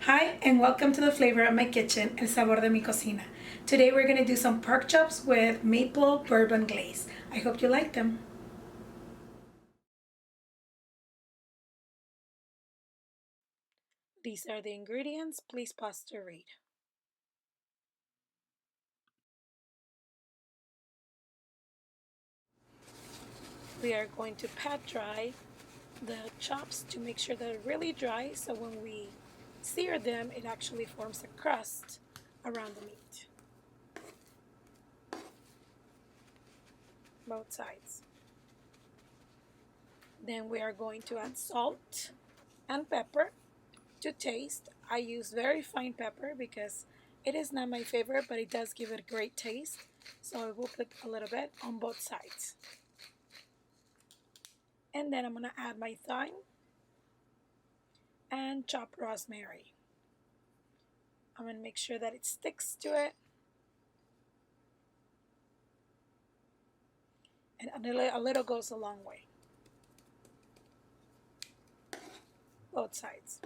Hi, and welcome to the flavor of my kitchen, el sabor de mi cocina. Today we're going to do some pork chops with maple bourbon glaze. I hope you like them. These are the ingredients. Please pause to read. We are going to pat dry the chops to make sure they're really dry so when we sear them, it actually forms a crust around the meat. Both sides. Then we are going to add salt and pepper to taste. I use very fine pepper because it is not my favorite, but it does give it a great taste. So I will put a little bit on both sides. And then I'm going to add my thyme and chopped rosemary. I'm going to make sure that it sticks to it. And a little goes a long way. Both sides.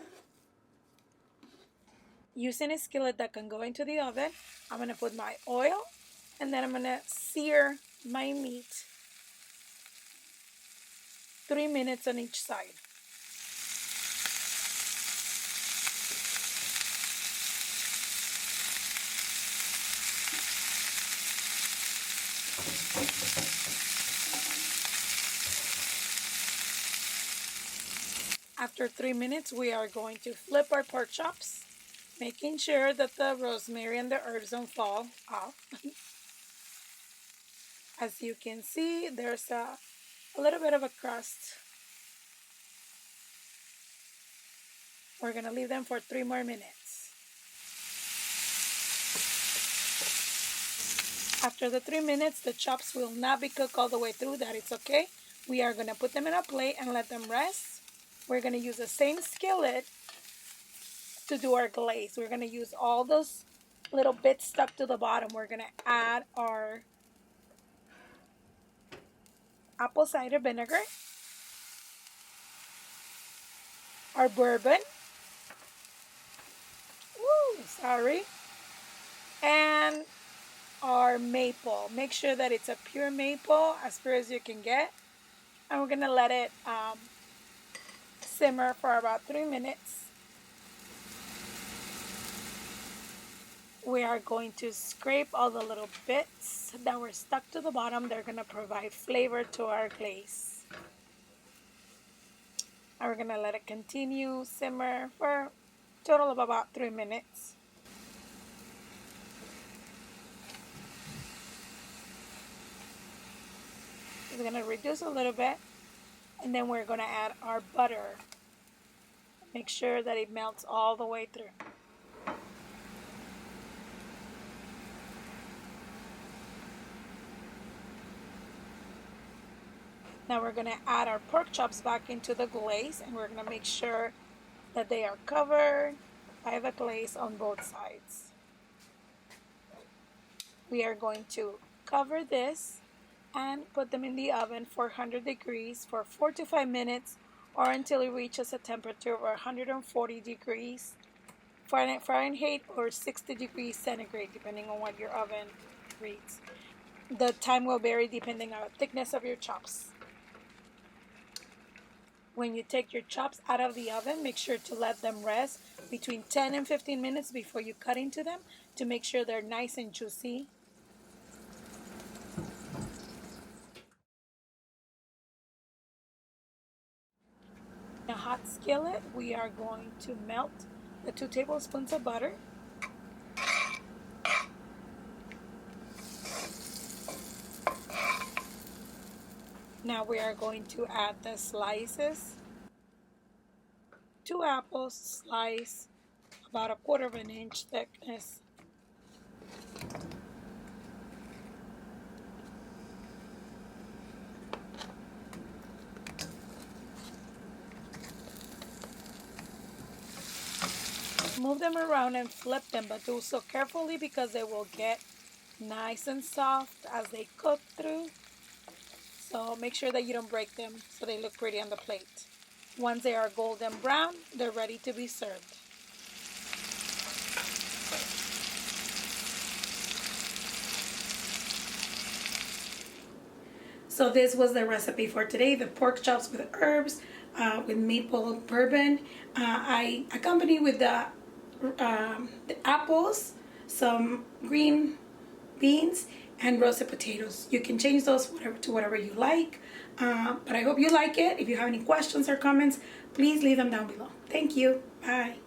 Using a skillet that can go into the oven, I'm going to put my oil and then I'm going to sear my meat 3 minutes on each side. After 3 minutes, we are going to flip our pork chops, making sure that the rosemary and the herbs don't fall off. As you can see, there's a little bit of a crust. We're going to leave them for 3 more minutes. After the 3 minutes, the chops will not be cooked all the way through. That is okay. We are going to put them in a plate and let them rest. We're going to use the same skillet to do our glaze. We're going to use all those little bits stuck to the bottom. We're going to add our apple cider vinegar, our bourbon, and our maple. Make sure that it's a pure maple, as pure as you can get. And we're going to let it simmer for about 3 minutes. We are going to scrape all the little bits that were stuck to the bottom. They're going to provide flavor to our glaze. And we're going to let it continue simmer for a total of about 3 minutes. We're going to reduce a little bit, and then we're going to add our butter. Make sure that it melts all the way through. Now we're going to add our pork chops back into the glaze, and we're going to make sure that they are covered by the glaze on both sides. We are going to cover this and put them in the oven for 100 degrees for 4 to 5 minutes, or until it reaches a temperature of 140 degrees Fahrenheit or 60 degrees centigrade, depending on what your oven reads. The time will vary depending on the thickness of your chops. When you take your chops out of the oven, make sure to let them rest between 10 and 15 minutes before you cut into them to make sure they're nice and juicy. In a hot skillet, we are going to melt the 2 tablespoons of butter. Now we are going to add the slices. 2 apples sliced about 1/4 of an inch thickness. Move them around and flip them, but do so carefully because they will get nice and soft as they cook through. So make sure that you don't break them so they look pretty on the plate. Once they are golden brown, they're ready to be served. So this was the recipe for today, the pork chops with herbs, with maple bourbon. I accompany with the apples, some green beans, and roasted potatoes. You can change those to whatever you like. But I hope you like it. If you have any questions or comments, please leave them down below. Thank you. Bye.